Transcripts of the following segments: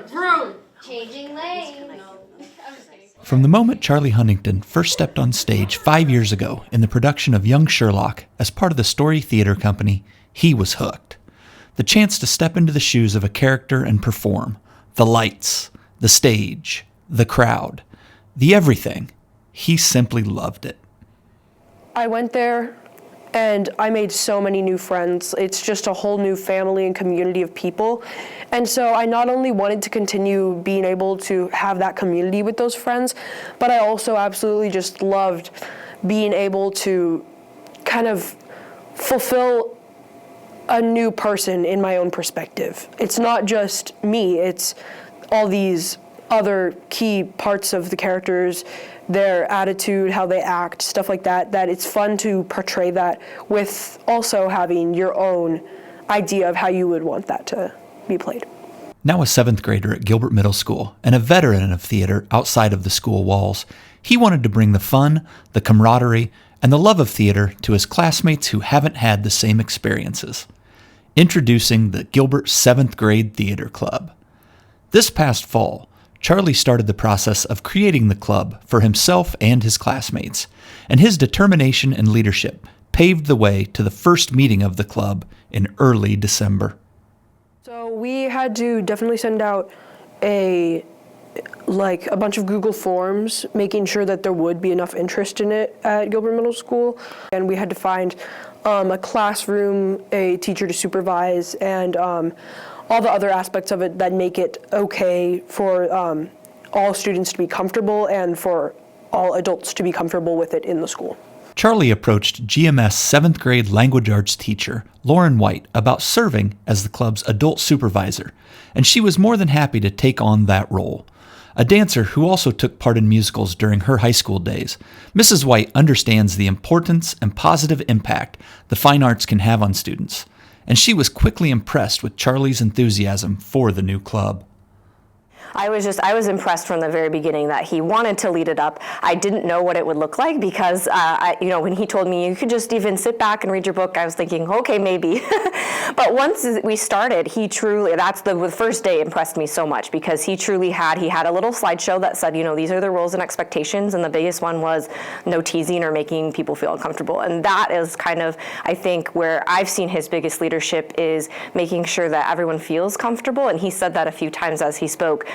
Vroom! Changing lanes. From the moment Charlie Huntington first stepped on stage 5 years ago in the production of Young Sherlock as part of the Story Theater Company, he was hooked. The chance to step into the shoes of a character and perform, the lights, the stage, the crowd, the everything, he simply loved it. I went there and I made so many new friends. It's just a whole new family and community of people. And so I not only wanted to continue being able to have that community with those friends, but I also absolutely just loved being able to kind of fulfill a new person in my own perspective. It's not just me, it's all these other key parts of the characters, their attitude, how they act, stuff like that, that it's fun to portray that with also having your own idea of how you would want that to be played. Now a 7th grader at Gilbert Middle School and a veteran of theater outside of the school walls, he wanted to bring the fun, the camaraderie, and the love of theater to his classmates who haven't had the same experiences. Introducing the Gilbert 7th Grade Theater Club. This past fall, Charlie started the process of creating the club for himself and his classmates, and his determination and leadership paved the way to the first meeting of the club in early December. So we had to definitely send out a bunch of Google Forms, making sure that there would be enough interest in it at Gilbert Middle School. And we had to find a classroom, a teacher to supervise, and all the other aspects of it that make it okay for all students to be comfortable and for all adults to be comfortable with it in the school. Charlie approached GMS 7th grade language arts teacher Lauren White about serving as the club's adult supervisor, and she was more than happy to take on that role. A dancer who also took part in musicals during her high school days, Mrs. White understands the importance and positive impact the fine arts can have on students, and she was quickly impressed with Charlie's enthusiasm for the new club. I was impressed from the very beginning that he wanted to lead it up. I didn't know what it would look like because, when he told me you could just even sit back and read your book, I was thinking, okay, maybe. But once we started, that's the first day impressed me so much because he had a little slideshow that said, these are the rules and expectations, and the biggest one was no teasing or making people feel uncomfortable. And that is kind of, I think, where I've seen his biggest leadership is making sure that everyone feels comfortable. And he said that a few times as he spoke.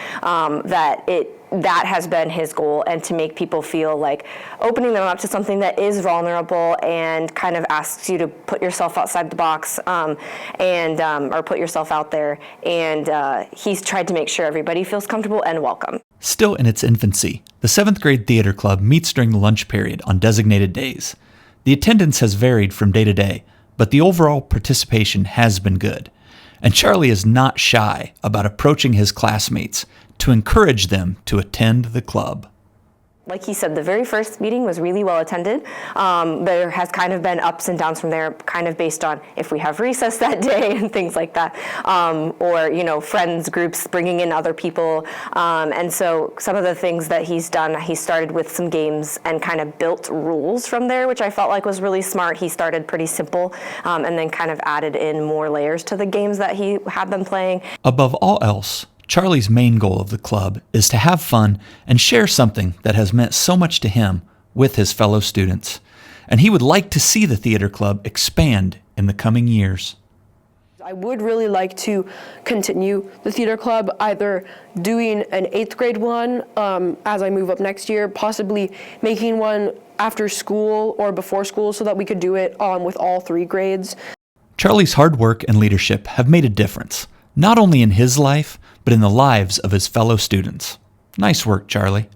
That has been his goal, and to make people feel like opening them up to something that is vulnerable and kind of asks you to put yourself outside the box or put yourself out there. And he's tried to make sure everybody feels comfortable and welcome. Still in its infancy, the 7th grade theater club meets during the lunch period on designated days. The attendance has varied from day to day, but the overall participation has been good. And Charlie is not shy about approaching his classmates to encourage them to attend the club. Like he said, the very first meeting was really well attended. There has kind of been ups and downs from there, kind of based on if we have recess that day and things like that, or friends groups bringing in other people. And so some of the things that he's done, he started with some games and kind of built rules from there, which I felt like was really smart. He started pretty simple and then kind of added in more layers to the games that he had them playing. Above all else, Charlie's main goal of the club is to have fun and share something that has meant so much to him with his fellow students. And he would like to see the theater club expand in the coming years. I would really like to continue the theater club, either doing an 8th grade one as I move up next year, possibly making one after school or before school so that we could do it with all 3 grades. Charlie's hard work and leadership have made a difference, not only in his life, but in the lives of his fellow students. Nice work, Charlie.